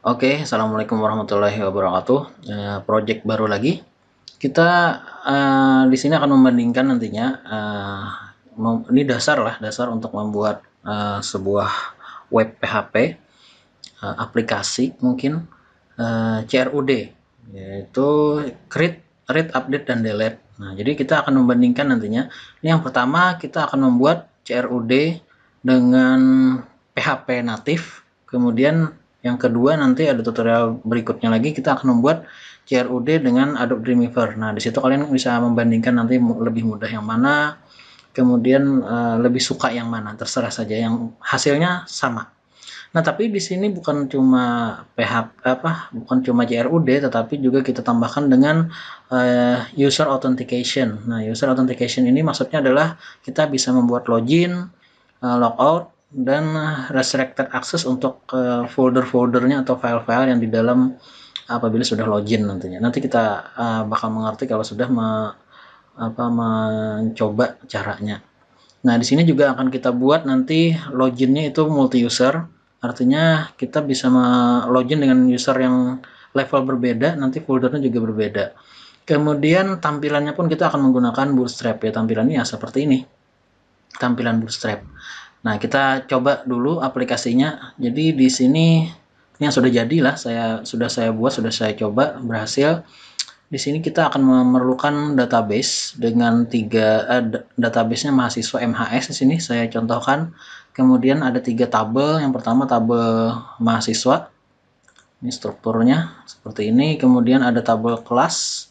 Oke, assalamualaikum warahmatullahi wabarakatuh. Project baru lagi. Kita di sini akan membandingkan nantinya. Ini dasar untuk membuat sebuah web PHP, aplikasi mungkin CRUD, yaitu create, read, update, dan delete. Nah, jadi kita akan membandingkan nantinya. Ini yang pertama, kita akan membuat CRUD dengan PHP natif. Kemudian yang kedua nanti ada tutorial berikutnya lagi, kita akan membuat CRUD dengan Adobe Dreamweaver. Nah, di situ kalian bisa membandingkan nanti lebih mudah yang mana, kemudian lebih suka yang mana, terserah saja, yang hasilnya sama. Nah, tapi di sini bukan cuma bukan cuma CRUD, tetapi juga kita tambahkan dengan user authentication. Nah, user authentication ini maksudnya adalah kita bisa membuat login, logout, dan restricted access untuk folder-foldernya atau file-file yang di dalam apabila sudah login nantinya. Nanti kita bakal mengerti kalau sudah mencoba caranya. Nah, di sini juga akan kita buat nanti loginnya itu multi-user, artinya kita bisa login dengan user yang level berbeda, nanti foldernya juga berbeda. Kemudian tampilannya pun kita akan menggunakan Bootstrap ya, tampilannya ya seperti ini, tampilan Bootstrap. Nah, kita coba dulu aplikasinya. Jadi di sini ini yang sudah jadilah, sudah saya buat, sudah saya coba, berhasil. Di sini kita akan memerlukan database dengan database-nya mahasiswa MHS. Di sini saya contohkan. Kemudian ada 3 tabel. Yang pertama tabel mahasiswa. Ini strukturnya seperti ini. Kemudian ada tabel kelas.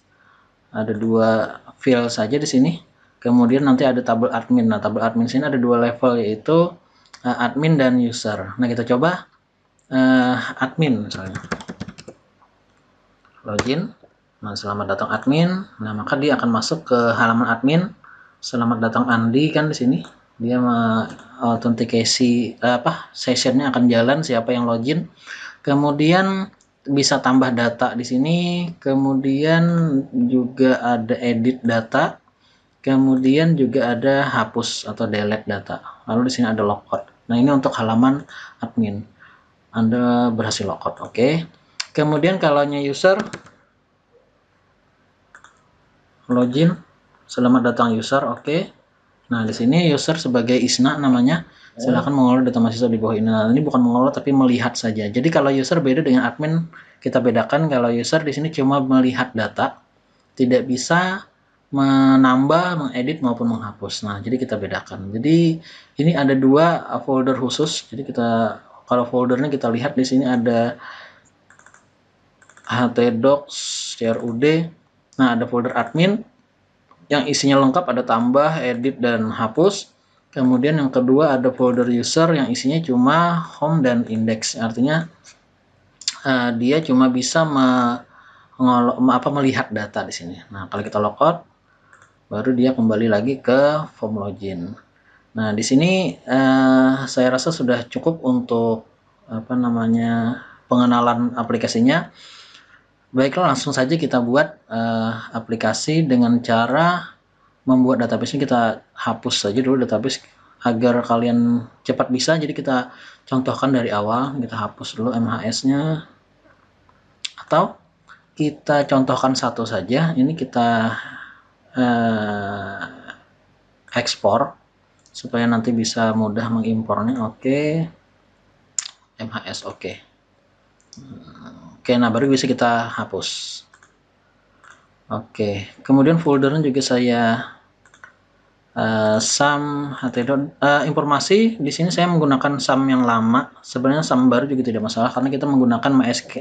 Ada 2 field saja di sini. Kemudian nanti ada tabel admin. Nah, tabel admin sini ada 2 level, yaitu admin dan user. Nah, kita coba admin misalnya. Login. Nah, selamat datang admin. Nah, maka dia akan masuk ke halaman admin. Selamat datang Andi kan di sini. Dia authentication sessionnya akan jalan, siapa yang login. Kemudian bisa tambah data di sini. Kemudian juga ada edit data. Kemudian juga ada hapus atau delete data. Lalu di sini ada logout. Nah, ini untuk halaman admin. Anda berhasil logout, oke. Kemudian kalau user, login, selamat datang user, oke. Nah, di sini user sebagai Isna namanya. Silakan mengelola data mahasiswa di bawah ini. Nah, ini bukan mengelola tapi melihat saja. Jadi kalau user beda dengan admin, kita bedakan. Kalau user di sini cuma melihat data, tidak bisa menambah, mengedit maupun menghapus. Nah, jadi kita bedakan. Jadi ini ada 2 folder khusus. Jadi kalau foldernya kita lihat di sini ada htdocs, crud. Nah, ada folder admin yang isinya lengkap, ada tambah, edit, dan hapus. Kemudian yang kedua ada folder user yang isinya cuma home dan index. Artinya dia cuma bisa melihat data di sini. Nah, kalau kita logout, baru dia kembali lagi ke form login. Nah, di sini saya rasa sudah cukup untuk pengenalan aplikasinya. Baiklah, langsung saja kita buat aplikasi dengan cara membuat database. Ini kita hapus saja dulu database agar kalian cepat bisa. Jadi kita contohkan dari awal, kita hapus dulu MHS-nya, atau kita contohkan satu saja. Ini kita ekspor supaya nanti bisa mudah mengimpornya. Oke. MHS, oke. Oke, nah baru bisa kita hapus. Oke, kemudian foldernya juga saya informasi. Di sini saya menggunakan SAM yang lama. Sebenarnya SAM baru juga tidak masalah karena kita menggunakan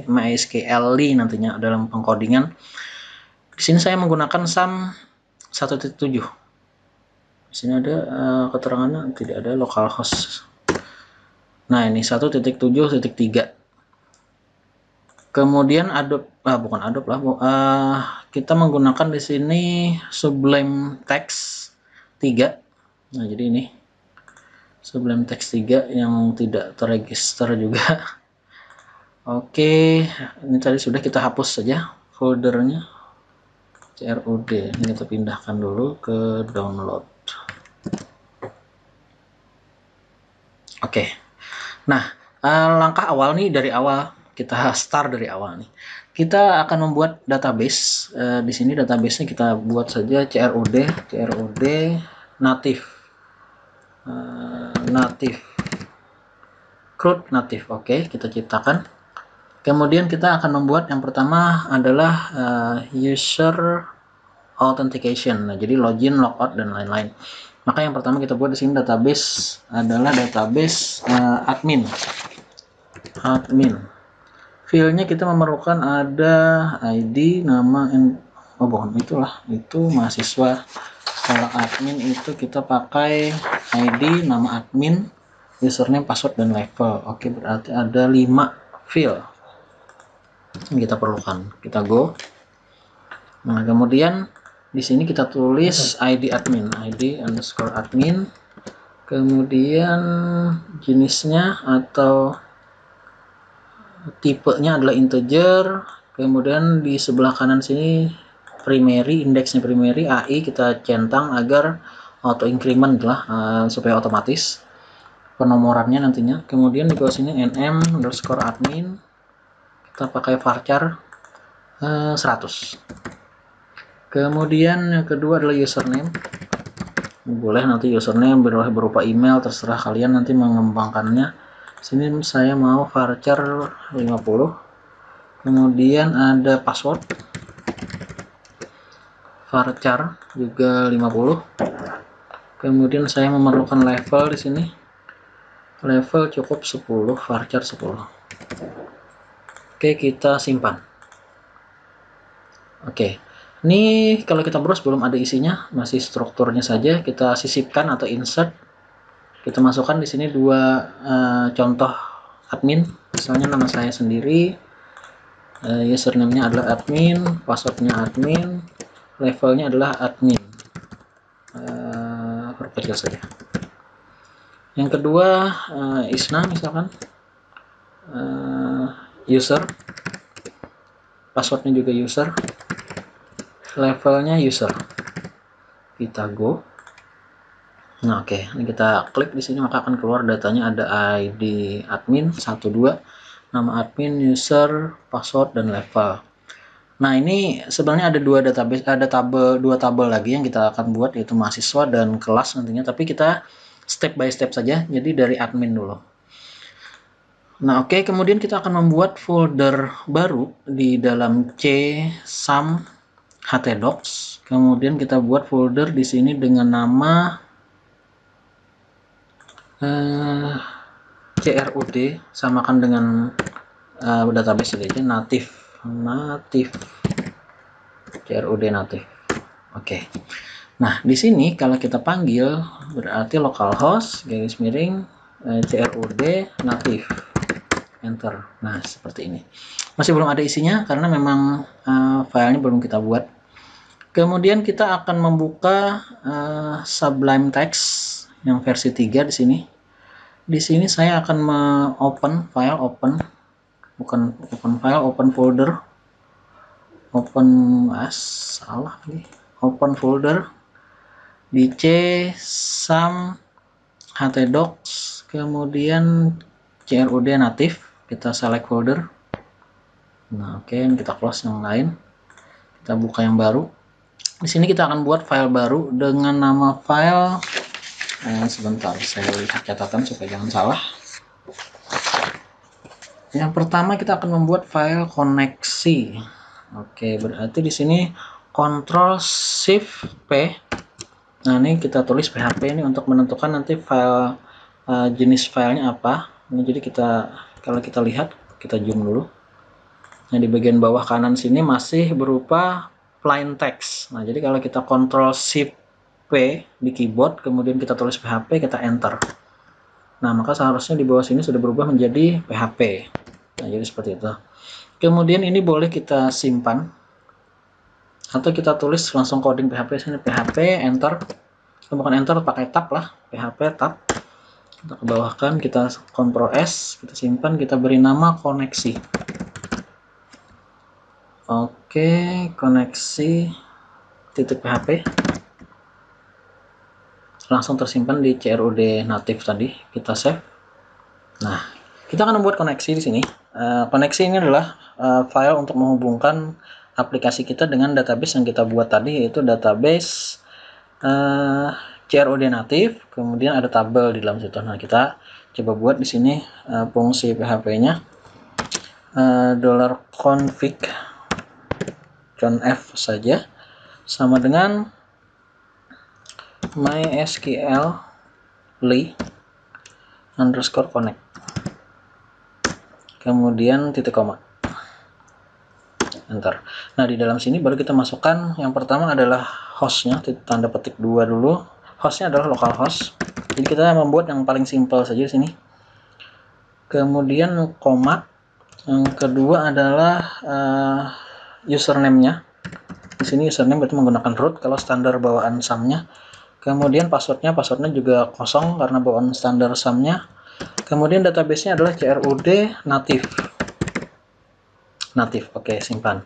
MySQL nantinya dalam pengkodingan. Di sini saya menggunakan SAM 1.7. Di sini ada keterangannya, tidak ada localhost. Nah, ini 1.7.3. Kemudian bukan Adobe lah. Kita menggunakan di sini Sublime Text 3. Nah, jadi ini Sublime Text 3 yang tidak terregister juga. Oke, ini tadi sudah, kita hapus saja foldernya CRUD. Ini kita pindahkan dulu ke download. Oke. Nah, langkah awal nih, dari awal kita start dari awal nih. Kita akan membuat database. Di sini databasenya kita buat saja CRUD native, CRUD native. Oke, kita ciptakan. Kemudian kita akan membuat yang pertama adalah user authentication. Nah, jadi login, logout dan lain-lain. Maka yang pertama kita buat di sini database adalah database admin. Filenya kita memerlukan ada ID, nama, itu mahasiswa. Kalau admin itu kita pakai ID, nama admin, username, password, dan level. Oke, berarti ada 5 field yang kita perlukan. Kita go. Nah, kemudian di sini kita tulis ID admin, ID_admin. Kemudian jenisnya atau tipenya adalah integer. Kemudian di sebelah kanan sini primary, indeksnya primary, AI kita centang agar auto increment lah, supaya otomatis penomorannya nantinya. Kemudian di bawah sini nm_admin, kita pakai varchar 100. Kemudian yang kedua adalah username. Boleh nanti username berupa email, terserah kalian nanti mengembangkannya. Sini saya mau varchar 50. Kemudian ada password, varchar juga 50. Kemudian saya memerlukan level di sini. Level cukup 10, varchar 10. Oke, kita simpan. Oke. Ini kalau kita browse belum ada isinya, masih strukturnya saja. Kita sisipkan atau insert. Kita masukkan di sini 2 contoh admin. Misalnya nama saya sendiri, username-nya adalah admin, password-nya admin, levelnya adalah admin. Perkecil saja. Yang kedua Isna misalkan, user, passwordnya juga user, levelnya user. Kita go. Nah, oke, ini kita klik di sini maka akan keluar datanya, ada ID admin 12, nama admin, user, password, dan level. Nah, ini sebenarnya ada 2 database, ada dua tabel lagi yang kita akan buat, yaitu mahasiswa dan kelas nantinya, tapi kita step by step saja. Jadi dari admin dulu. Nah, oke, kemudian kita akan membuat folder baru di dalam csum htdocs. Kemudian kita buat folder di sini dengan nama CRUD, samakan dengan database aja, native CRUD native. Oke. Nah, di sini kalau kita panggil berarti localhost /CRUD native, enter. Nah, seperti ini. Masih belum ada isinya karena memang filenya belum kita buat. Kemudian kita akan membuka Sublime Text yang versi 3 di sini. Di sini saya akan open folder, open folder di csum htdocs, kemudian CRUD native, kita select folder. Nah, oke, kita close yang lain, kita buka yang baru. Di sini kita akan buat file baru dengan nama file, sebentar saya lihat catatan supaya jangan salah. Yang pertama kita akan membuat file koneksi. Oke, berarti di sini Ctrl+Shift+P. Nah, ini kita tulis PHP ini untuk menentukan nanti file, jenis filenya apa. Ini jadi kalau kita lihat, kita zoom dulu. Nah, di bagian bawah kanan sini masih berupa plain text. Nah, jadi kalau kita Ctrl+Shift+P di keyboard, kemudian kita tulis PHP, kita enter. Nah, maka seharusnya di bawah sini sudah berubah menjadi PHP. Nah, jadi seperti itu. Kemudian ini boleh kita simpan atau kita tulis langsung coding PHP sini, PHP enter. Bukan enter, pakai tab lah, PHP tab. Kita ke bawahkan, kita Ctrl S, kita simpan, kita beri nama koneksi. Oke, koneksi .php langsung tersimpan di CRUD native tadi. Kita save. Nah, kita akan membuat koneksi di sini. koneksi ini adalah file untuk menghubungkan aplikasi kita dengan database yang kita buat tadi, yaitu database CRUD native, kemudian ada tabel di dalam situ. Nah, kita coba buat di sini fungsi PHP-nya $config conf saja, sama dengan mysql _connect, kemudian titik koma, enter. Nah, di dalam sini baru kita masukkan yang pertama adalah hostnya, tanda petik 2 dulu. Hostnya adalah localhost, jadi kita membuat yang paling simpel saja di sini. Kemudian koma, yang kedua adalah username-nya. Di sini username berarti menggunakan root kalau standar bawaan SAM-nya. Kemudian passwordnya juga kosong karena bawaan standar SAM-nya. Kemudian database-nya adalah CRUD native. Oke, simpan.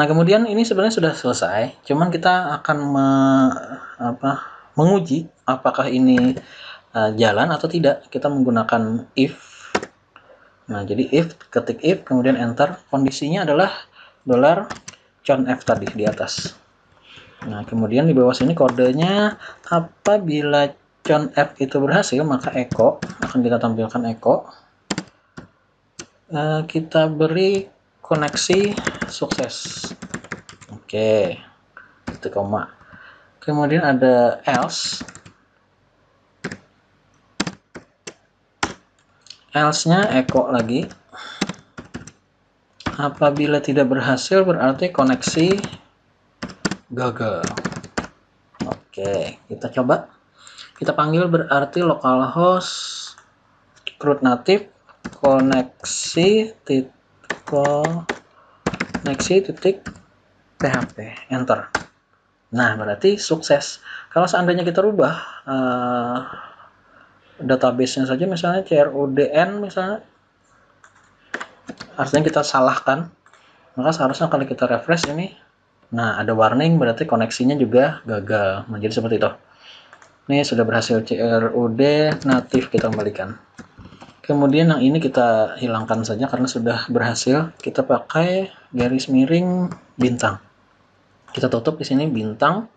Nah, kemudian ini sebenarnya sudah selesai, cuman kita akan menguji apakah ini jalan atau tidak. Kita menggunakan if. Nah, jadi ketik if, kemudian enter. Kondisinya adalah $conf tadi di atas. Nah, kemudian di bawah sini kodenya, apabila conf itu berhasil, maka echo, akan kita tampilkan echo. Kita beri koneksi sukses. Oke, titik koma. Kemudian ada else. Else-nya echo lagi. Apabila tidak berhasil, berarti koneksi gagal. Oke, kita coba. Kita panggil berarti localhost root native koneksi titik php, enter. Nah, berarti sukses. Kalau seandainya kita rubah database-nya saja, misalnya crudn misalnya, artinya kita salahkan, maka seharusnya kalau kita refresh ini, nah ada warning, berarti koneksinya juga gagal. Nah, jadi seperti itu. Ini sudah berhasil CRUD native kita kembalikan. Kemudian yang ini kita hilangkan saja karena sudah berhasil. Kita pakai garis miring bintang. Kita tutup di sini bintang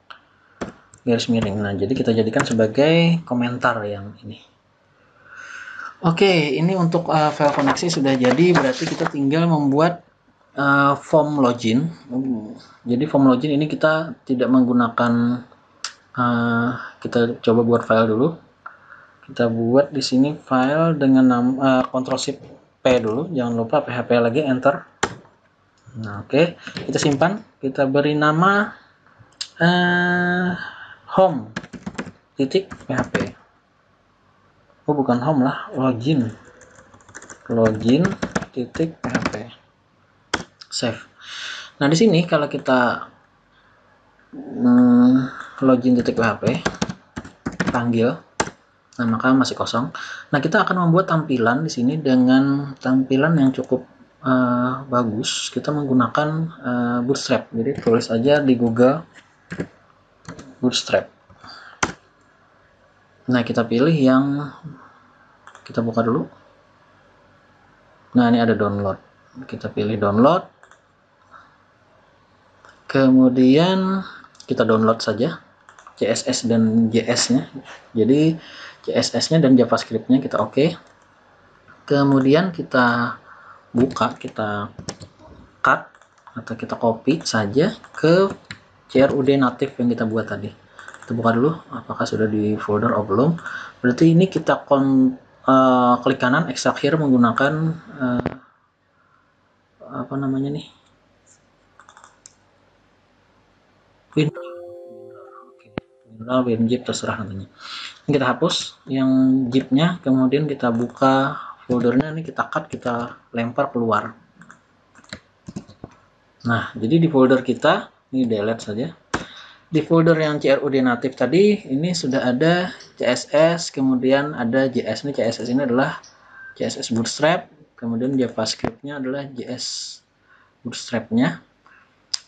garis miring. Nah, jadi kita jadikan sebagai komentar yang ini. Oke, ini untuk file koneksi sudah jadi, berarti kita tinggal membuat form login. Jadi form login ini kita tidak menggunakan, kita coba buat file dulu. Kita buat di sini file dengan nama Ctrl+Shift P dulu, jangan lupa PHP lagi, enter. Nah, oke, kita simpan, kita beri nama home.php. Oh, bukan home lah, login.php. Save. Nah, di sini kalau kita login.php panggil, nah maka masih kosong. Nah, kita akan membuat tampilan di sini dengan tampilan yang cukup bagus. Kita menggunakan Bootstrap. Jadi tulis aja di Google Bootstrap. Nah, kita pilih yang kita buka dulu. Nah, ini ada download. Kita pilih download. Kemudian kita download saja CSS dan JS-nya. Jadi CSS-nya dan JavaScript-nya kita oke. Kemudian kita buka, kita cut atau kita copy saja ke CRUD native yang kita buat tadi. Kita buka dulu apakah sudah di folder atau belum. Berarti ini kita klik kanan extract here menggunakan apa namanya nih, WinZip, terserah nantinya. Ini kita hapus yang zip-nya, kemudian kita buka foldernya, ini kita cut, kita lempar keluar. Nah, jadi di folder kita, ini delete saja. Di folder yang CRUD native tadi, ini sudah ada CSS, kemudian ada JS. Ini CSS ini adalah CSS Bootstrap, kemudian JavaScript-nya adalah JS Bootstrap-nya.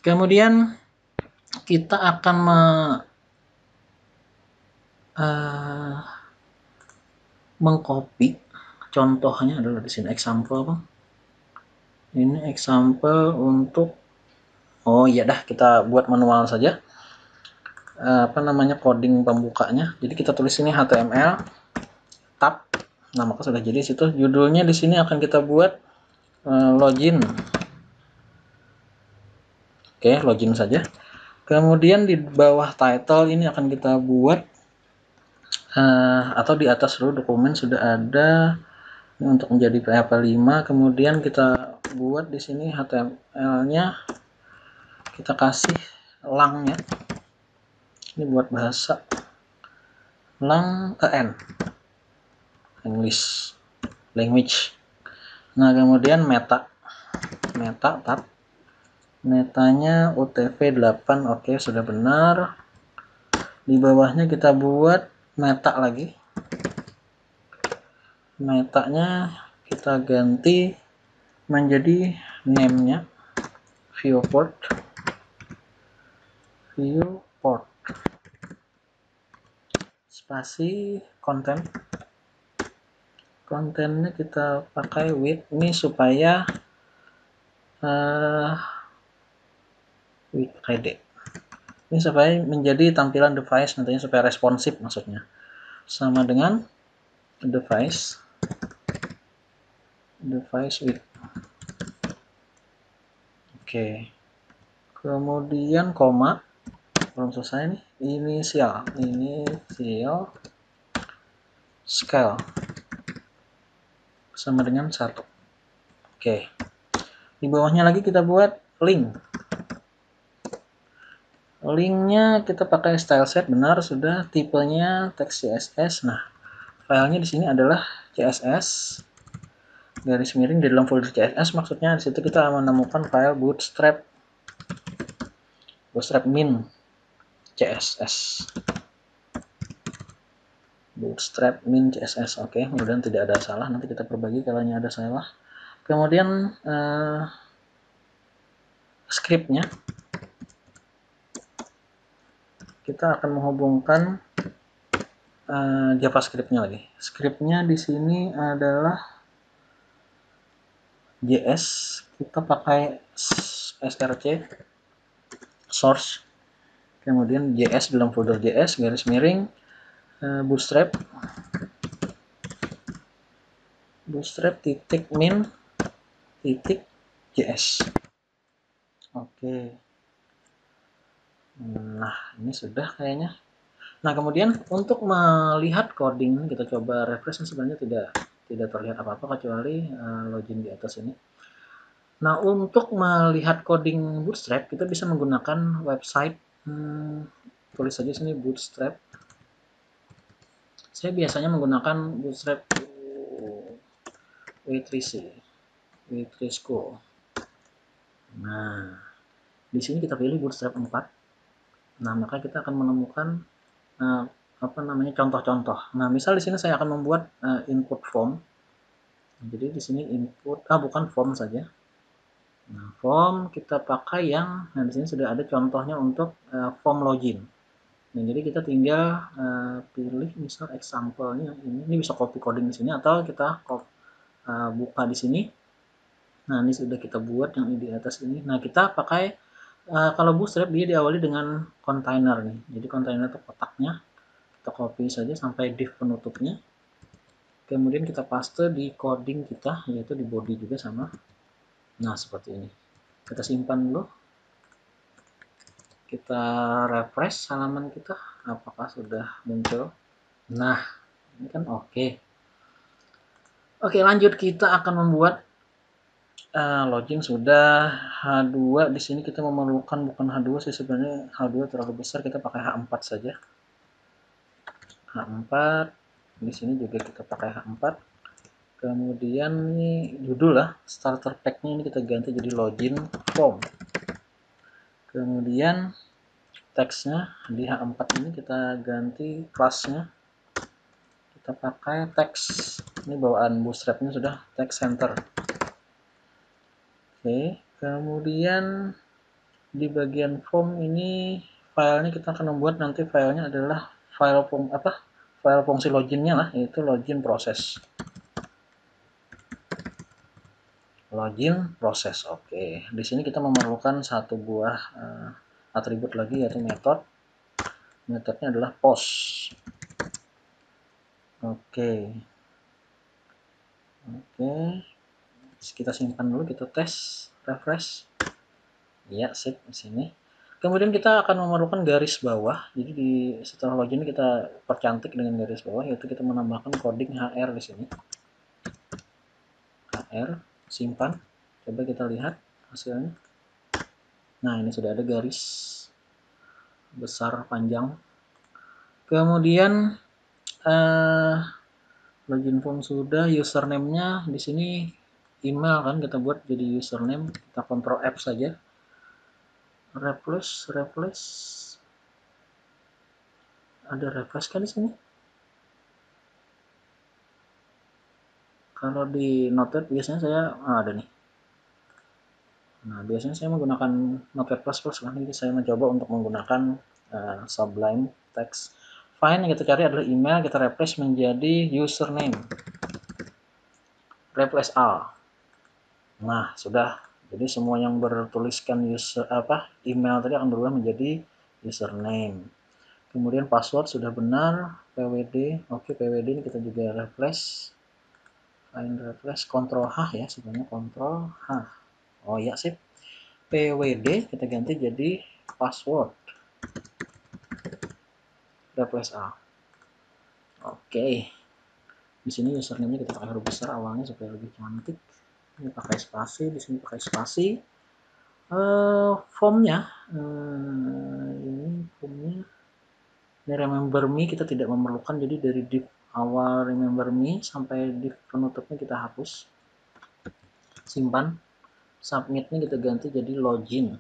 Kemudian kita akan mengcopy, contohnya adalah di sini example apa? Ini example untuk, oh iya dah, kita buat manual saja. Apa namanya, coding pembukanya. Jadi kita tulis ini HTML tab. Nah, maka sudah jadi situ. Judulnya di sini akan kita buat login. Oke, login saja. Kemudian di bawah title ini akan kita buat atau di atas dulu dokumen sudah ada ini untuk menjadi PHP 5. Kemudian kita buat di sini HTML-nya kita kasih langnya. Ini buat bahasa lang en English language. Nah, kemudian meta tab. Metanya UTF 8. Oke, sudah benar. Di bawahnya kita buat meta lagi. Metanya kita ganti menjadi name-nya viewport spasi kontennya kita pakai with ini supaya with ID ini supaya menjadi tampilan device nantinya, supaya responsif, maksudnya sama dengan device with. Oke, kemudian koma, belum selesai nih, inisial scale sama dengan 1. Oke, di bawahnya lagi kita buat linknya kita pakai style set, benar, sudah, tipenya teks CSS. Nah, filenya di sini adalah CSS garis miring. Di dalam folder CSS maksudnya di situ kita menemukan file bootstrap min CSS. Oke, mudah-mudahan tidak ada salah, nanti kita perbaiki kalau ada salah. Kemudian scriptnya kita akan menghubungkan JavaScript-nya lagi. Scriptnya di sini adalah JS, kita pakai src source, kemudian JS dalam folder JS garis miring bootstrap titik min titik JS. Oke. Nah, ini sudah kayaknya. Nah, kemudian untuk melihat coding kita coba refresh, sebenarnya tidak terlihat apa-apa kecuali login di atas ini. Nah, untuk melihat coding Bootstrap kita bisa menggunakan website. Tulis saja sini Bootstrap. Saya biasanya menggunakan Bootstrap W3 School. Nah, di sini kita pilih Bootstrap 4. Nah, maka kita akan menemukan contoh-contoh. Nah, misal di sini saya akan membuat input form. Jadi di sini input bukan form saja. Nah, form kita pakai yang di sini sudah ada contohnya untuk form login. Nah, jadi kita tinggal pilih misal example-nya ini bisa copy coding di sini atau kita buka di sini. Nah, ini sudah kita buat yang di atas ini. Nah, kita pakai kalau Bootstrap dia diawali dengan container nih. Jadi container itu kotaknya. Kita copy saja sampai div penutupnya. Kemudian kita paste di coding kita, yaitu di body juga sama. Nah, seperti ini. Kita simpan dulu. Kita refresh halaman kita. Apakah sudah muncul? Nah, ini kan oke. Oke, lanjut. Kita akan membuat login sudah. H2 di sini kita memerlukan bukan H2 sih sebenarnya, H2 terlalu besar, kita pakai H4 saja. H4 di sini juga kita pakai H4. Kemudian ini judul lah, starter pack-nya ini kita ganti jadi login form. Kemudian teksnya di H4 ini kita ganti kelasnya, kita pakai teks. Ini bawaan Bootstrap-nya sudah text center. Oke, kemudian di bagian form ini filenya kita akan membuat nanti filenya adalah file fungsi loginnya lah, yaitu login proses. login proses. Oke, di sini kita memerlukan satu buah atribut lagi, yaitu metodenya adalah post. Oke, kita simpan dulu, kita tes, refresh. Ya, sip di sini. Kemudian kita akan memerlukan garis bawah. Jadi setelah login kita percantik dengan garis bawah, yaitu kita menambahkan coding HR di sini. HR, simpan. Coba kita lihat hasilnya. Nah, ini sudah ada garis besar panjang. Kemudian login form sudah, username-nya di sini email kan kita buat jadi username. Kita Ctrl F saja. Replace. Ada replace kan di sini? Kalau di Notepad biasanya saya ada nih. Nah, biasanya saya menggunakan Notepad++, nanti saya mencoba untuk menggunakan Sublime Text. Fine, yang kita cari adalah email, kita replace menjadi username. Replace all. Nah, sudah. Jadi semua yang bertuliskan email tadi akan berubah menjadi username. Kemudian password sudah benar, PWD. Oke, PWD ini kita juga replace. Find replace, Ctrl H ya, sebenarnya Ctrl H. Oh ya, sip. PWD kita ganti jadi password. Replace A. Oke. Di sini username-nya kita pakai huruf besar awalnya supaya lebih cantik. Ini pakai spasi, di sini pakai spasi. Formnya ini formnya ini remember me kita tidak memerlukan, jadi dari div awal remember me sampai div penutupnya kita hapus. Simpan. Submitnya kita ganti jadi login.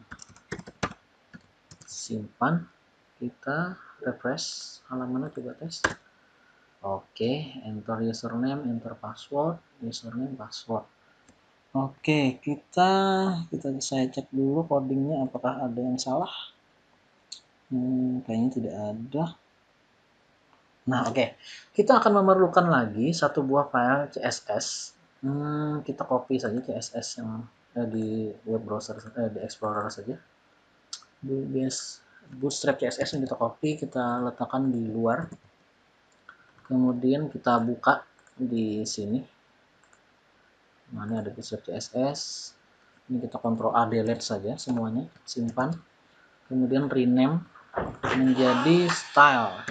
Simpan. Kita refresh halamannya, coba tes. Oke, enter username, enter password, username, password. Oke, saya cek dulu codingnya apakah ada yang salah. Kayaknya tidak ada. Nah, oke. Kita akan memerlukan lagi satu buah file CSS. Kita copy saja CSS yang di web browser, di Explorer saja. Bootstrap CSS yang kita copy, kita letakkan di luar. Kemudian kita buka di sini. Nah, ini ada Bootstrap CSS. Ini kita Ctrl A delete saja semuanya, simpan. Kemudian rename menjadi style.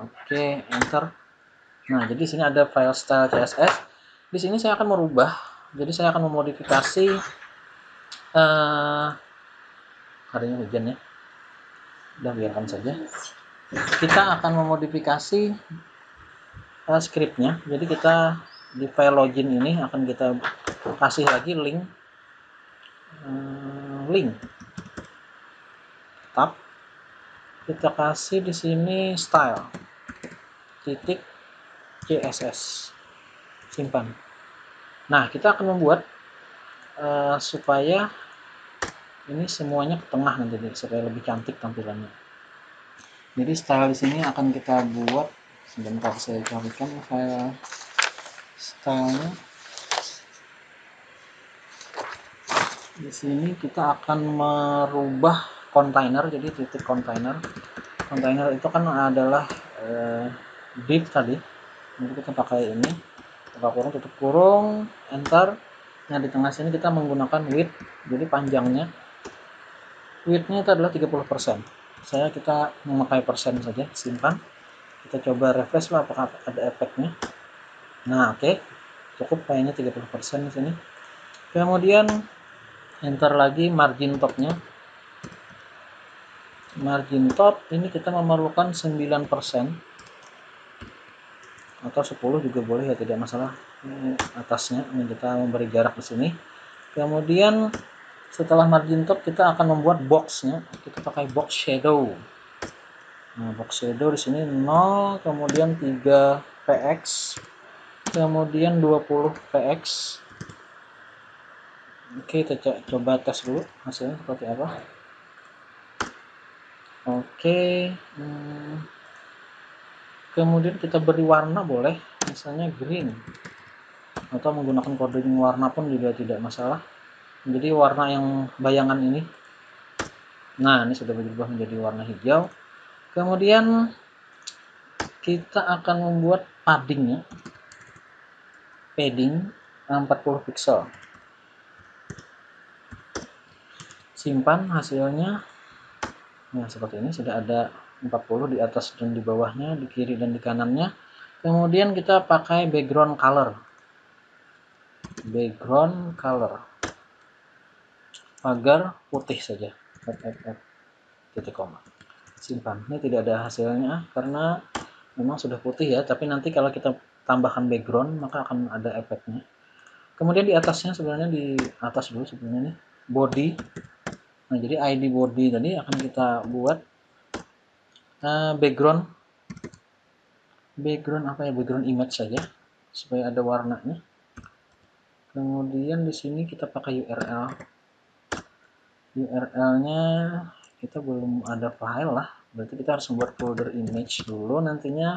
Oke, enter. Nah, jadi sini ada file style CSS. Di sini saya akan merubah. Jadi saya akan memodifikasi hari ini hujan ya. Udah biarkan saja. Kita akan memodifikasi scriptnya. Jadi kita di file login ini akan kita kasih lagi link tab. Kita kasih di sini style titik CSS, simpan. Nah, kita akan membuat supaya ini semuanya ke tengah nanti supaya lebih cantik tampilannya. Jadi style di sini akan kita buat, sebentar saya carikan file stylenya. Di sini kita akan merubah kontainer, jadi titik kontainer. Kontainer itu kan adalah div tadi. Nanti kita pakai ini, buka kurung, tutup kurung, enter. Nah, di tengah sini kita menggunakan width, jadi panjangnya width-nya itu adalah 30%. Kita memakai persen saja, simpan. Kita coba refresh lah apakah ada efeknya. Nah, oke. Cukup kayaknya 30% di sini. Kemudian enter lagi margin top-nya. Margin top ini kita memerlukan 9% atau 10 juga boleh ya, tidak masalah. Ini atasnya, ini kita memberi jarak di sini. Kemudian setelah margin top kita akan membuat box-nya. Kita pakai box shadow. Nah, box shadow di sini 0, kemudian 3 px, kemudian 20 px. Oke, kita coba tes dulu hasilnya seperti apa. Oke, kemudian kita beri warna boleh, misalnya green. atau menggunakan coding warna pun juga tidak masalah. Jadi warna yang bayangan ini, nah ini sudah berubah menjadi warna hijau. Kemudian kita akan membuat padding 40 pixel. Simpan hasilnya. Nah, seperti ini sudah ada 40 di atas dan di bawahnya, di kiri dan di kanannya. Kemudian kita pakai background color. Agar putih saja. Titik koma. Simpan. Ini tidak ada hasilnya karena memang sudah putih ya, tapi nanti kalau kita tambahkan background maka akan ada efeknya. Kemudian di atasnya, sebenarnya di atas dulu sebenarnya nih, body. Nah, jadi ID body tadi akan kita buat background image saja supaya ada warnanya. Kemudian di sini kita pakai URL-nya kita belum ada file lah, berarti kita harus membuat folder image dulu nantinya.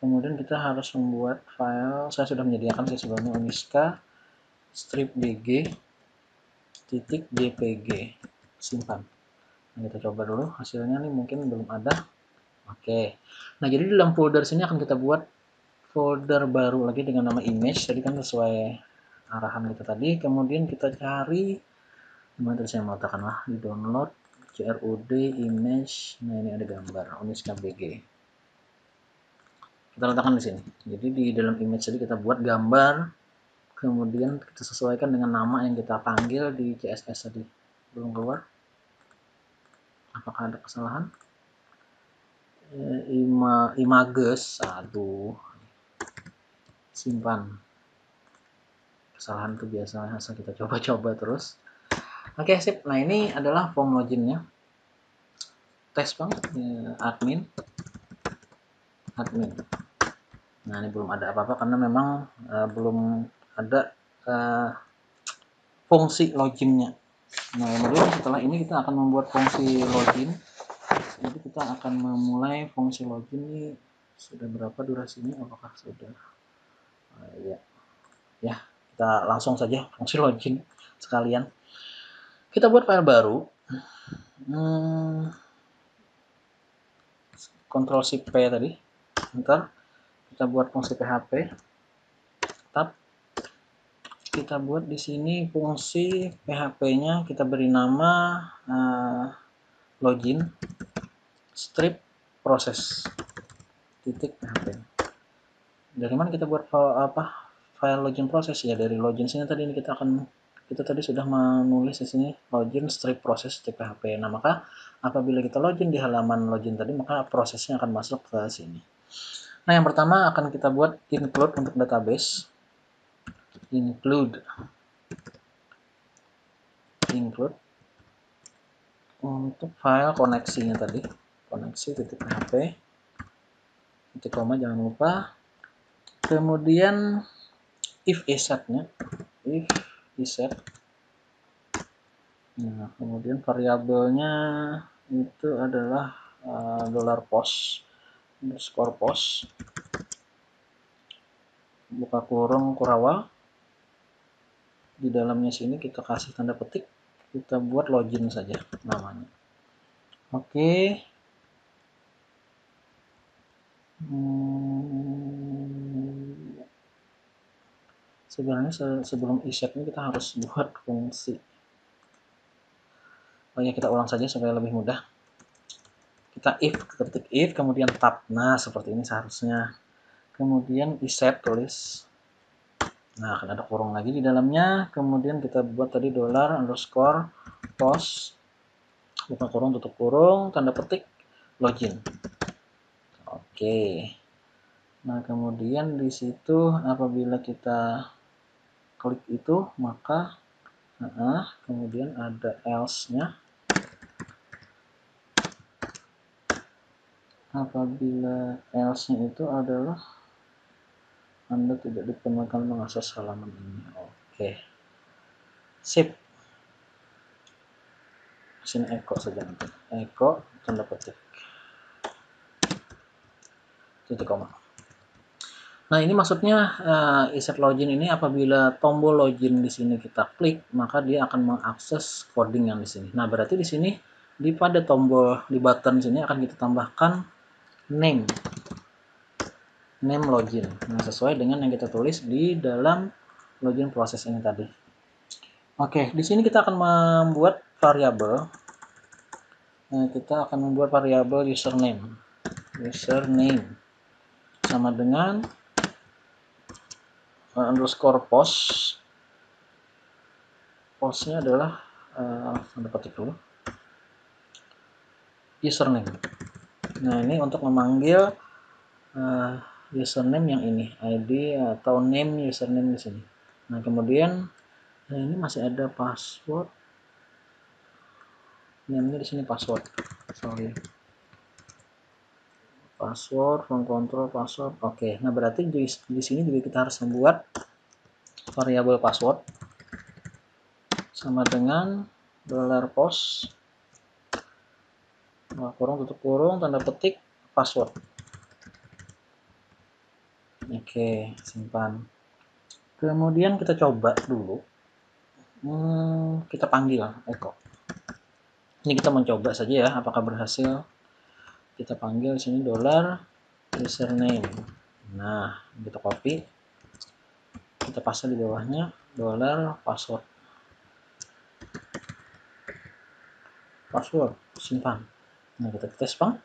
Kemudian kita harus membuat file, saya sudah menyediakan sebelumnya, Oniska strip.bg.jpg. Simpan. Nah, kita coba dulu hasilnya nih, mungkin belum ada. Oke. Nah, jadi di dalam folder sini akan kita buat folder baru lagi dengan nama image. Tadi kan sesuai arahan kita tadi. Kemudian kita cari, dimana tadi saya meletakkan lah, di download CRUD image. Nah, ini ada gambar Oniska BG. Kita letakkan di sini. Jadi di dalam image tadi kita buat gambar, kemudian kita sesuaikan dengan nama yang kita panggil di CSS tadi. Belum keluar. Apakah ada kesalahan? Images, aduh, simpan. Kesalahan itu biasa, asal kita coba-coba terus. Oke, sip. Nah, ini adalah form loginnya. Tes banget ya, admin. Nah, ini belum ada apa-apa karena memang belum ada fungsi loginnya. Nah, kemudian setelah ini kita akan membuat fungsi login. Jadi kita akan memulai fungsi login ini. Sudah berapa durasinya? Apakah sudah? Ya, kita langsung saja fungsi login sekalian. Kita buat file baru. Ctrl Shift P tadi. Ntar kita buat fungsi PHP. Tab. Kita buat di sini fungsi PHP-nya, kita beri nama login strip proses titik PHP. Dari mana kita buat file login proses ya? Dari login sini tadi, ini kita tadi sudah menulis di sini login strip proses titik PHP. Nah, maka apabila kita login di halaman login tadi, maka prosesnya akan masuk ke sini. Nah, yang pertama akan kita buat include untuk database. Include untuk file koneksinya tadi, koneksi titik PHP, titik koma jangan lupa. Kemudian if isetnya, nah, kemudian variabelnya itu adalah $post underscore post, buka kurung kurawal. Di dalamnya sini kita kasih tanda petik, kita buat login saja namanya. Oke. Sebenarnya sebelum iset ini kita harus buat fungsi. Ya, kita ulang saja supaya lebih mudah. Kita ketik if, kemudian tab. Nah, seperti ini seharusnya. Kemudian iset tulis. Nah, akan ada kurung lagi di dalamnya. Kemudian kita buat tadi $post, buka kurung, tutup kurung, tanda petik, login. Oke. Nah, kemudian di situ apabila kita klik itu, maka kemudian ada else-nya. Apabila else-nya itu adalah Anda tidak diperkenankan mengakses halaman ini. Oke. Sip. Sini echo saja nanti. Echo tanda petik. Titik koma. Nah, ini maksudnya insert login ini apabila tombol login di sini kita klik, maka dia akan mengakses coding yang di sini. Nah, berarti di sini pada tombol di button sini akan kita tambahkan name login. Nah, sesuai dengan yang kita tulis di dalam login proses ini tadi. Oke, di sini kita akan membuat variabel. Nah, kita akan membuat variabel username. Username sama dengan underscore post. Postnya adalah tanda petik dulu username. Nah, ini untuk memanggil username yang ini, ID atau name username di sini. Nah, kemudian ini masih ada password. Name-nya di sini password. Sorry. Password, from control password. Oke. Nah, berarti di sini juga kita harus membuat variabel password sama dengan $post kurung tutup kurung tanda petik password. Oke, simpan. Kemudian kita coba dulu. Kita panggil echo. Ini kita mencoba saja ya, apakah berhasil. Kita panggil sini $username. Nah, kita copy. Kita pasang di bawahnya $password. Password, simpan. Nah, kita tes bang.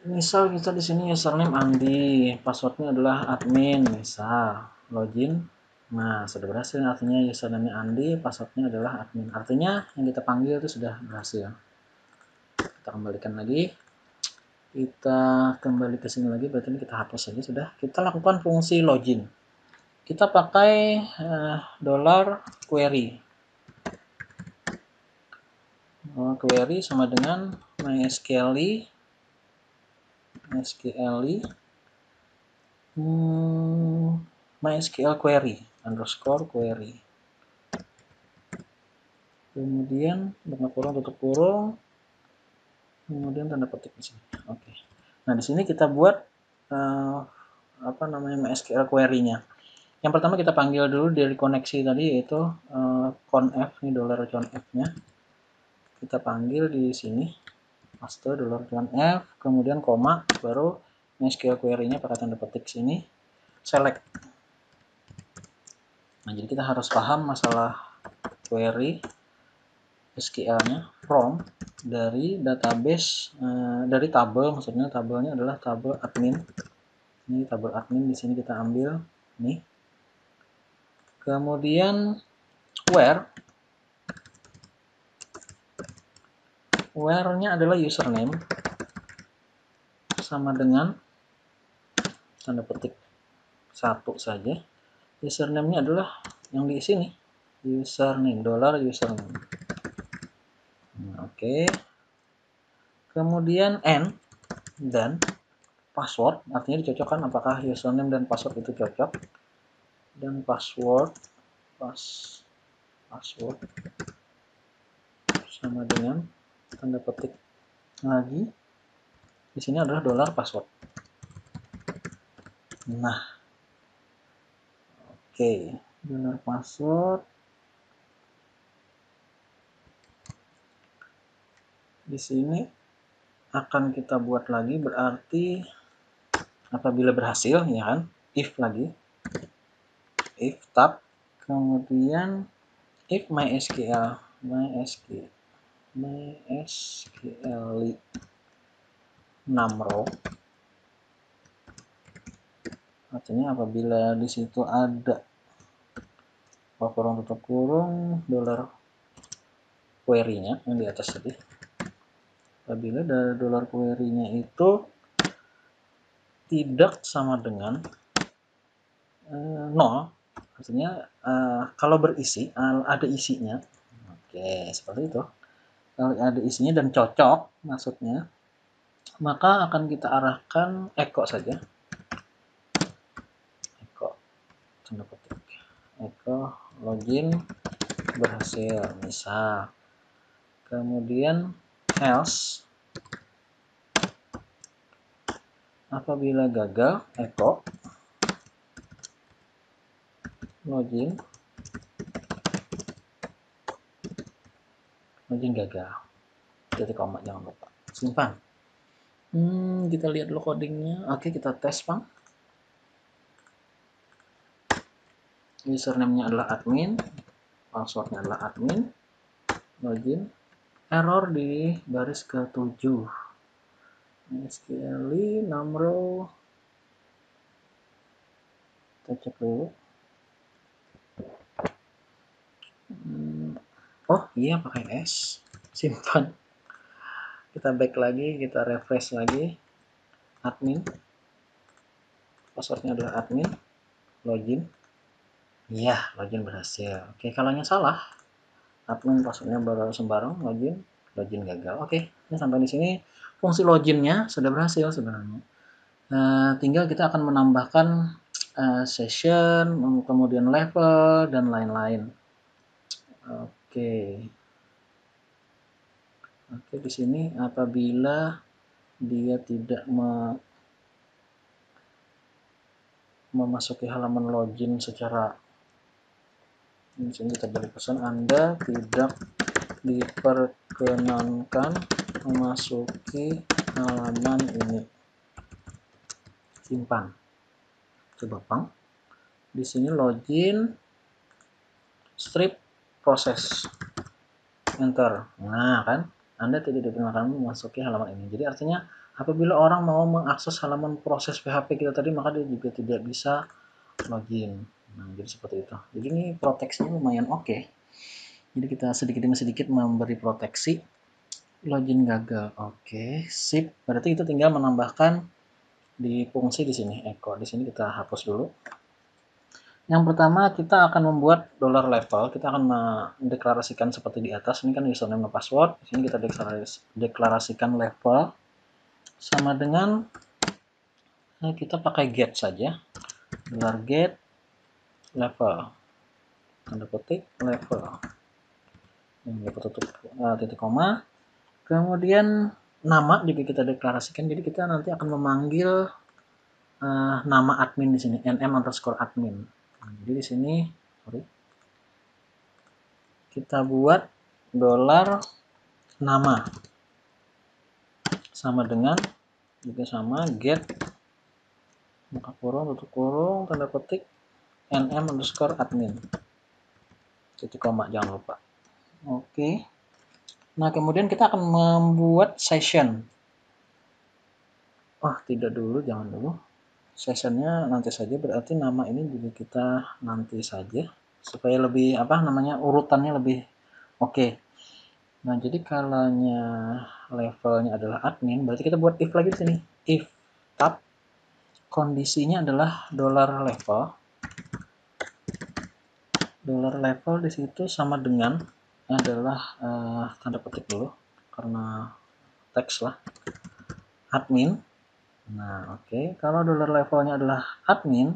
Misal kita di sini username Andi, passwordnya adalah admin, misal login. Nah, sudah berhasil, artinya username Andi, passwordnya adalah admin. Artinya yang kita panggil itu sudah berhasil. Kita kembalikan lagi. Kita kembali ke sini lagi, berarti ini kita hapus saja sudah. Kita lakukan fungsi login. Kita pakai $query. Query sama dengan MySQL MySQL query underscore query. Kemudian tanda kurung tutup kurung. Kemudian tanda petik di sini. Oke. Nah, di sini kita buat MySQL query-nya. Yang pertama kita panggil dulu dari koneksi tadi, yaitu conf, ini $conf-nya. Kita panggil di sini paste $conf, kemudian koma, baru MySQL query-nya pakai tanda petik sini, select. Nah, jadi kita harus paham masalah query SQL-nya from dari database, dari tabel, maksudnya tabelnya adalah tabel admin. Ini tabel admin, di sini kita ambil nih. Kemudian where-nya adalah username sama dengan tanda petik 1 saja. Username-nya adalah yang di sini, username, $username. Oke. Kemudian and dan password, artinya dicocokkan apakah username dan password itu cocok. Dan password sama dengan tanda petik lagi, di sini adalah $password. Nah, oke, $password. Di sini akan kita buat lagi, berarti apabila berhasil, ya kan, if lagi, if tab, kemudian if MySQL 6 row, artinya apabila di situ ada kurung tutup kurung $query-nya yang di atas tadi, apabila dari $query-nya itu tidak sama dengan 0, artinya kalau berisi, ada isinya. Oke, seperti itu. Kalau ada isinya dan cocok maksudnya, maka akan kita arahkan echo saja. Echo, tanda petik. Echo login berhasil, misal. Kemudian else Apabila gagal, echo login gagal, titik koma, jangan lupa simpan. Kita lihat dulu codingnya. Oke, kita tes, Bang. Username-nya adalah admin, passwordnya adalah admin, login. Error di baris ke-7. Sekali numero, kita cek dulu. Oh iya, pakai S. Simpan. Kita back lagi, kita refresh lagi. Admin, passwordnya adalah admin, login. Iya, login berhasil. Oke, kalau yang salah, admin passwordnya baru sembarang, login gagal. Oke, ini sampai di sini fungsi loginnya sudah berhasil sebenarnya. Tinggal kita akan menambahkan session, kemudian level, dan lain-lain. Oke, di sini apabila dia tidak memasuki halaman login secara, di sini kita beri pesan Anda tidak diperkenankan memasuki halaman ini. Simpan. Coba, Bang. Di sini login, strip, proses, enter. Nah, kan Anda tidak diperkenankan memasuki halaman ini. Jadi artinya apabila orang mau mengakses halaman proses PHP kita tadi, maka dia juga tidak bisa login. Nah, jadi seperti itu. Jadi ini proteksinya lumayan oke. Jadi kita sedikit demi sedikit memberi proteksi. Login gagal. Oke, sip. Berarti itu tinggal menambahkan di fungsi di sini echo. Di sini kita hapus dulu. Yang pertama kita akan membuat $level. Kita akan mendeklarasikan seperti di atas. Ini kan username dan password. Di sini kita deklarasikan level sama dengan kita pakai get saja. $get level. Tanda petik level. Ini tutup titik koma. Kemudian nama juga kita deklarasikan. Jadi kita nanti akan memanggil nama admin di sini, nm_admin. Jadi di sini, kita buat $nama sama dengan juga sama get buka kurung tutup kurung tanda petik nm_admin titik koma, jangan lupa. Oke. Nah, kemudian kita akan membuat session. Tidak dulu, jangan dulu. Sessionnya nanti saja, berarti nama ini juga kita nanti saja supaya lebih urutannya lebih oke. Nah, jadi kalau levelnya adalah admin, berarti kita buat if lagi di sini. If tab kondisinya adalah $level. $level di situ sama dengan adalah tanda petik dulu karena teks lah admin. Nah, oke. Kalau $levelnya adalah admin,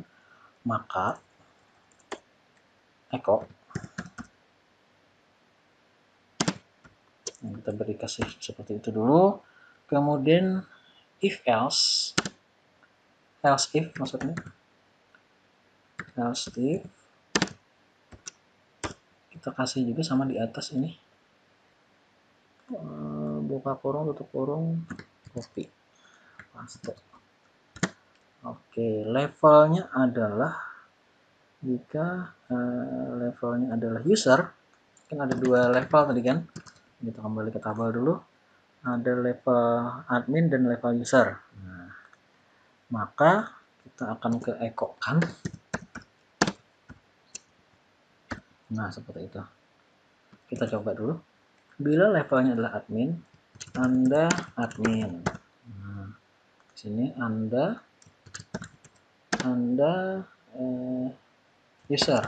maka echo. Nah, kita beri kasih seperti itu dulu. Kemudian if else if maksudnya. Else if kita kasih juga sama di atas ini. Buka kurung tutup kurung copy paste. Oke, levelnya adalah jika levelnya adalah user, kan ada 2 level tadi kan. Kita kembali ke tabel dulu. Ada level admin dan level user. Nah, maka kita akan ke echo kan. Nah, seperti itu. Kita coba dulu. Bila levelnya adalah admin, Anda admin. Nah, sini Anda user.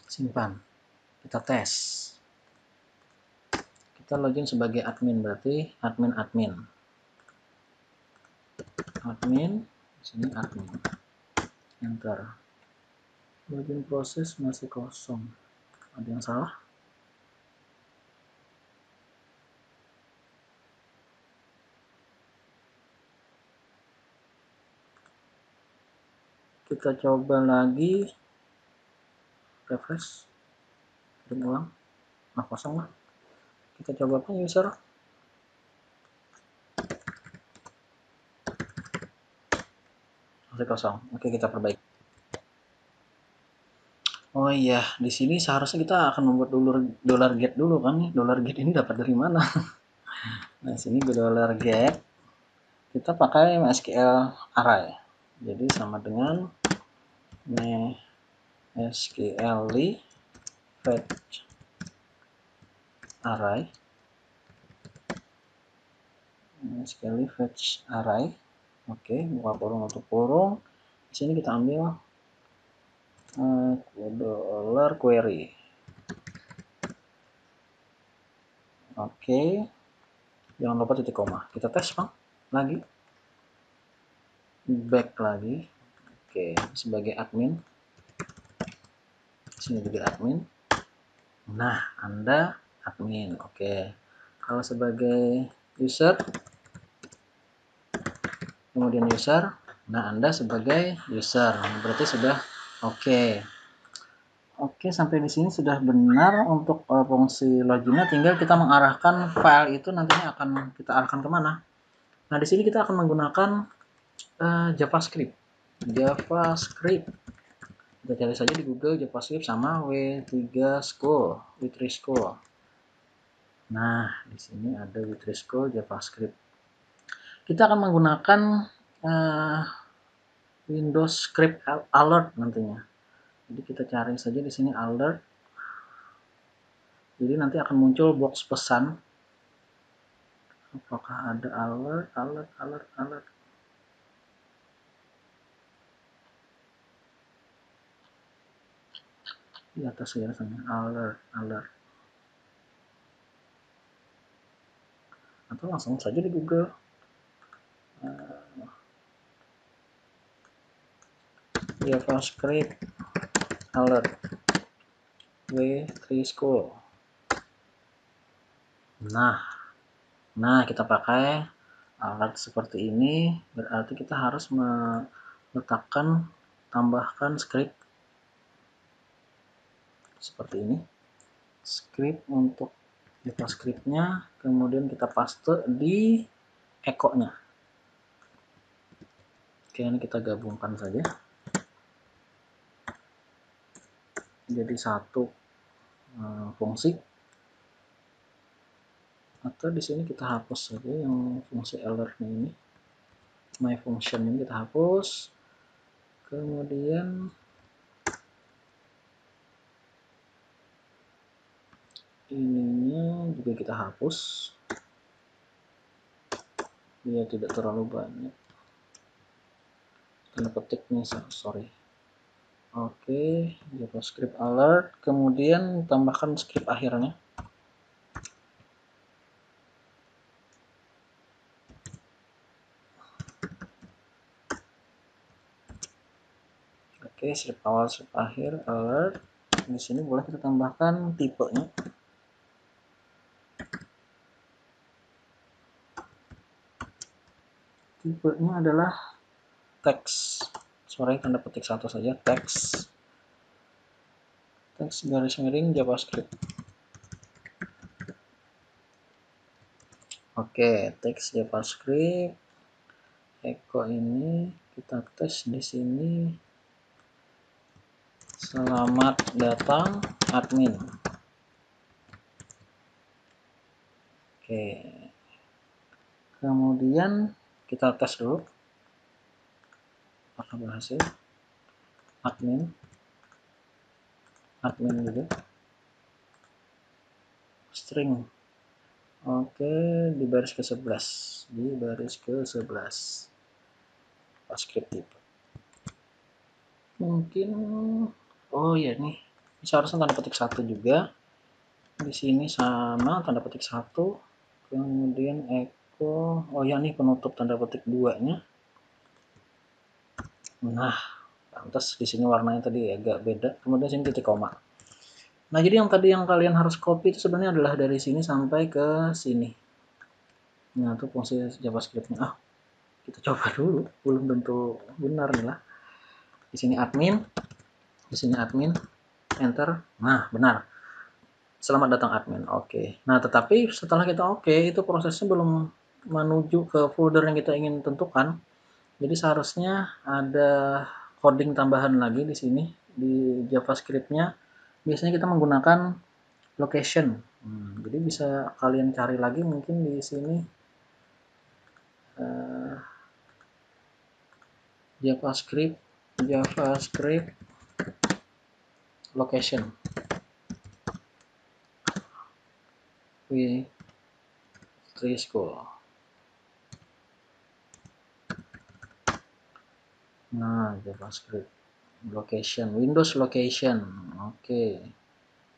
Simpan. Kita tes. Kita login sebagai admin, berarti admin. Sini admin. Enter. Login proses masih kosong. Ada yang salah? Kita coba lagi, refresh, kirim ulang. Nah, kosong lah. Kita coba apa user? Masih kosong. Oke, kita perbaiki. Oh iya, di sini seharusnya kita akan membuat dollar get dulu kan nih. Dollar get ini dapat dari mana? Nah, sini dollar get kita pakai MySQL array. Jadi sama dengan MySQL fetch array. MySQL fetch array. Oke, buka kurung untuk kurung. Di sini kita ambil dollar query. Oke, jangan lupa titik koma. Kita tes bang, lagi, back lagi. Oke, sebagai admin, sini juga admin. Nah, Anda admin. Oke, kalau sebagai user, kemudian user, nah Anda sebagai user. Berarti sudah oke. Oke, sampai di sini sudah benar untuk fungsi loginnya. Tinggal kita mengarahkan file itu nantinya akan kita arahkan kemana. Nah, di sini kita akan menggunakan JavaScript. Kita cari saja di Google JavaScript sama W3 School, W3 School. Nah, di sini ada W3 School JavaScript. Kita akan menggunakan Windows Script Alert nantinya. Jadi kita cari saja di sini alert. Jadi nanti akan muncul box pesan. Apakah ada alert? Di atas ya sana alert. Atau langsung saja di Google. JavaScript alert W3 School. Nah, kita pakai alert seperti ini, berarti kita harus tambahkan script seperti ini. Script untuk JavaScript-nya, kemudian kita paste di echo-nya. Oke, ini kita gabungkan saja. Jadi satu fungsi. Atau di sini kita hapus saja yang fungsi alert-nya ini. My function ini kita hapus. Kemudian ininya juga kita hapus. Biar tidak terlalu banyak. Tanda petik nih, sorry. Oke, JavaScript alert. Kemudian tambahkan script akhirnya. Oke, script awal, script akhir, alert. Di sini boleh kita tambahkan tipenya. Tipenya adalah teks. Sorry, tanda petik satu saja, teks. Teks garis miring JavaScript. Oke, teks JavaScript. Echo ini kita tes di sini. Selamat datang admin. Oke. Kemudian kita tes dulu. Apakah berhasil? Admin juga. String. Oke, di baris ke-11. JavaScript tipe. Mungkin oh ya nih. Seharusnya tanda petik 1 juga. Di sini sama tanda petik 1. Kemudian echo. Oh ya nih penutup tanda petik 2-nya. Nah, pantas di sini warnanya tadi agak beda. Kemudian sini titik koma. Nah, jadi yang tadi yang kalian harus copy itu sebenarnya adalah dari sini sampai ke sini. Nah, itu fungsi JavaScript-nya. Kita coba dulu, belum tentu benar nih lah. Di sini admin, enter. Nah, benar. Selamat datang admin. Oke. Nah, tetapi setelah kita oke, itu prosesnya belum menuju ke folder yang kita ingin tentukan. Jadi seharusnya ada coding tambahan lagi di sini di JavaScript-nya. Biasanya kita menggunakan location. Jadi bisa kalian cari lagi mungkin di sini JavaScript location. School. Nah, JavaScript location, Windows location. Oke.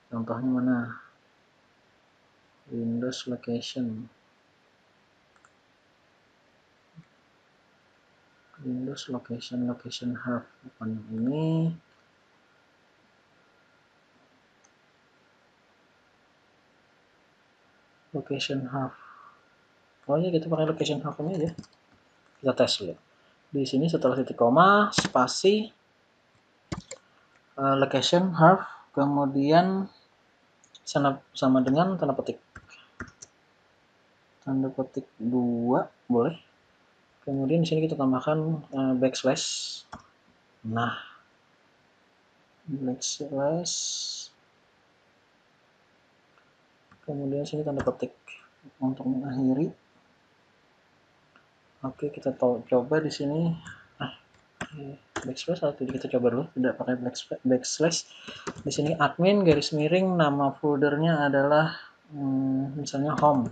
Contohnya mana? Windows location. Windows location have bukan ini. Location have. Oh ya, kita pakai location have ini aja. Kita tes dulu. Di sini setelah titik koma, spasi, location have, kemudian sama dengan tanda petik. Tanda petik 2 boleh. Kemudian di sini kita tambahkan backslash. Nah, backslash. Kemudian sini tanda petik untuk mengakhiri. Oke, kita coba di sini. Backslash atau kita coba dulu tidak pakai backslash. Di sini admin garis miring nama foldernya adalah misalnya home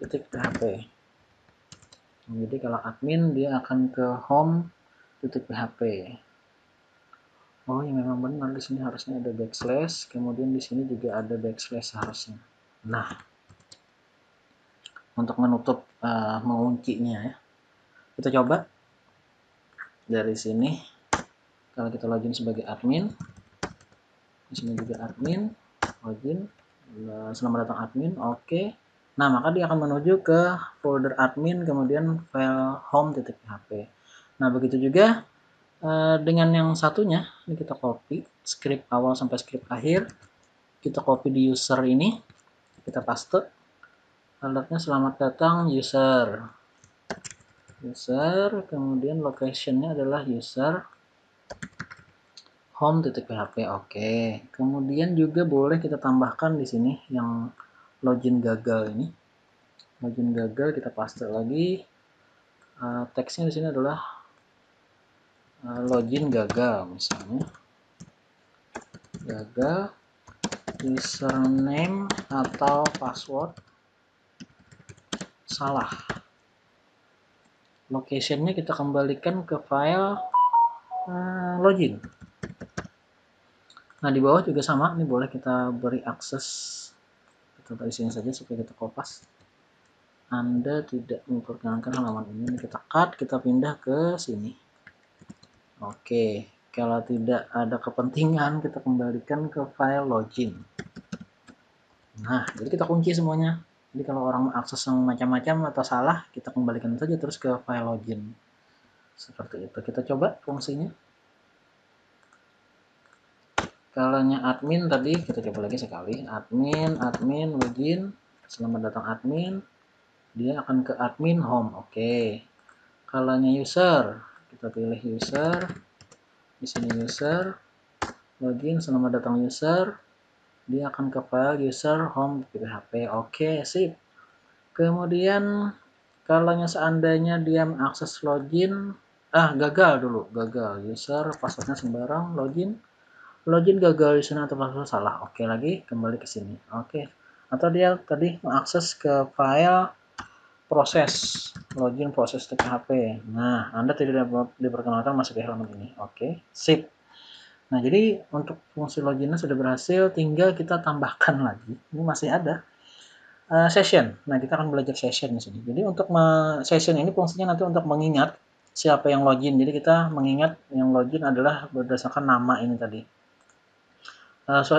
.php. Jadi kalau admin dia akan ke home .php. Oh ya, memang benar, di sini harusnya ada backslash, kemudian di sini juga ada backslash harusnya. Nah, untuk menutup menguncinya ya, kita coba dari sini. Kalau kita login sebagai admin, di sini juga admin, login, selamat datang admin, oke. Nah, maka dia akan menuju ke folder admin, kemudian file home.php. Nah, begitu juga dengan yang satunya. Ini kita copy script awal sampai script akhir, kita copy di user ini, kita paste, alertnya selamat datang user, kemudian locationnya adalah user home.php. Oke. Kemudian juga boleh kita tambahkan di sini yang login gagal ini. Login gagal kita paste lagi. Teksnya di sini adalah login gagal misalnya. Gagal username atau password salah. Locationnya kita kembalikan ke file login. Nah, di bawah juga sama, ini boleh kita beri akses. Kita taruh sini saja supaya kita kopas. Anda tidak memperkenalkan halaman ini. Kita cut, kita pindah ke sini. Oke, kalau tidak ada kepentingan, kita kembalikan ke file login. Nah, jadi kita kunci semuanya. Jadi kalau orang mengakses yang macam-macam atau salah, kita kembalikan saja terus ke file login. Seperti itu. Kita coba fungsinya. Kalau admin tadi, kita coba lagi sekali. Admin, login. Selamat datang admin. Dia akan ke admin home. Oke. Kalau user, kita pilih user. Di sini user. Login, selamat datang user. Dia akan ke file user home .php. Oke, sip. Kemudian kalau seandainya dia mengakses login, gagal dulu. Gagal. User, passwordnya sembarang, login gagal di sana atau password salah. Oke, lagi kembali ke sini. Oke. Atau dia tadi mengakses ke file proses, login proses .php. Nah, Anda tidak diperkenalkan masuk ke halaman ini. Oke, sip. Nah, jadi untuk fungsi loginnya sudah berhasil, tinggal kita tambahkan lagi. Ini masih ada session. Nah, kita akan belajar session di sini. Jadi untuk session ini fungsinya nanti untuk mengingat siapa yang login. Jadi kita mengingat yang login adalah berdasarkan nama ini tadi.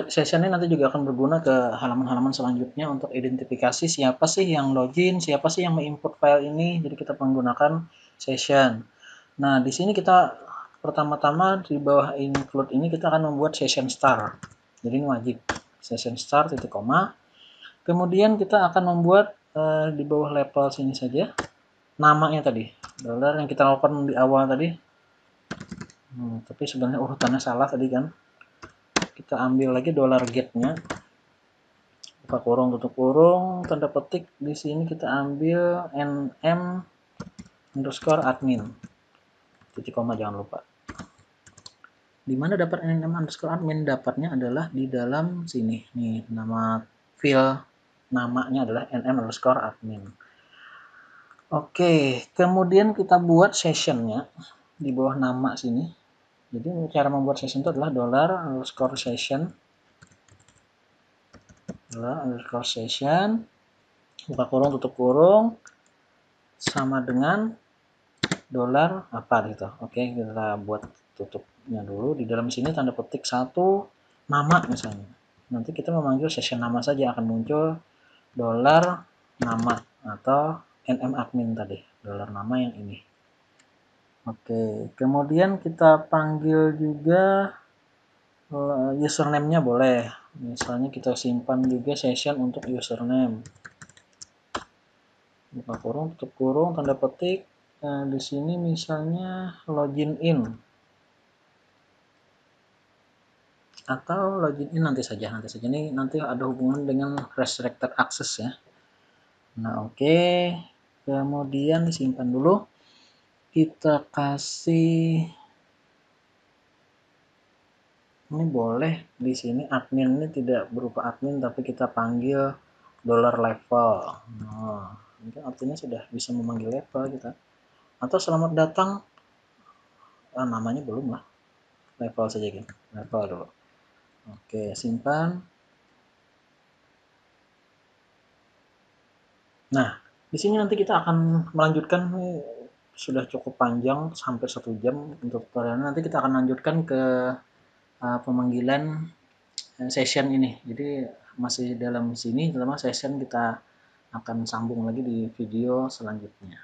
Session ini nanti juga akan berguna ke halaman-halaman selanjutnya untuk identifikasi siapa sih yang login, siapa sih yang menginput file ini. Jadi kita menggunakan session. Nah, di sini kita pertama-tama di bawah include ini kita akan membuat session start. Jadi ini wajib session start titik koma. Kemudian kita akan membuat di bawah level sini saja namanya tadi dolar yang kita lakukan di awal tadi. Tapi sebenarnya urutannya salah tadi kan. Kita ambil lagi dollar get-nya, buka kurung tutup kurung, tanda petik di sini kita ambil nm underscore admin titik koma, jangan lupa. Di mana dapat nm underscore admin? Dapatnya adalah di dalam sini nih, nama file namanya adalah nm underscore admin. Oke, kemudian kita buat sessionnya di bawah nama sini. Jadi cara membuat session itu adalah dollar underscore session, dollar underscore session, buka kurung tutup kurung, sama dengan dolar apa gitu. Oke, kita buat tutupnya dulu. Di dalam sini tanda petik satu nama misalnya. Nanti kita memanggil session nama saja, akan muncul dolar nama atau nm admin tadi, dolar nama yang ini. Oke, kemudian kita panggil juga username-nya boleh. Misalnya kita simpan juga session untuk username. Buka kurung, tutup kurung, tanda petik. Nah, di sini misalnya login in. Atau login in nanti saja. Ini nanti ada hubungan dengan restricted access ya. Nah, oke. Kemudian disimpan dulu. Kita kasih ini boleh di sini admin ini tidak berupa admin tapi kita panggil dollar level. Nah, ini artinya sudah bisa memanggil level kita. Atau selamat datang, namanya belum lah, level saja gitu, level dulu. Oke, simpan. Nah, di sini nanti kita akan melanjutkan, sudah cukup panjang hampir 1 jam untuk tutorial. Nanti kita akan lanjutkan ke pemanggilan session ini. Jadi masih dalam sini, terutama session kita akan sambung lagi di video selanjutnya.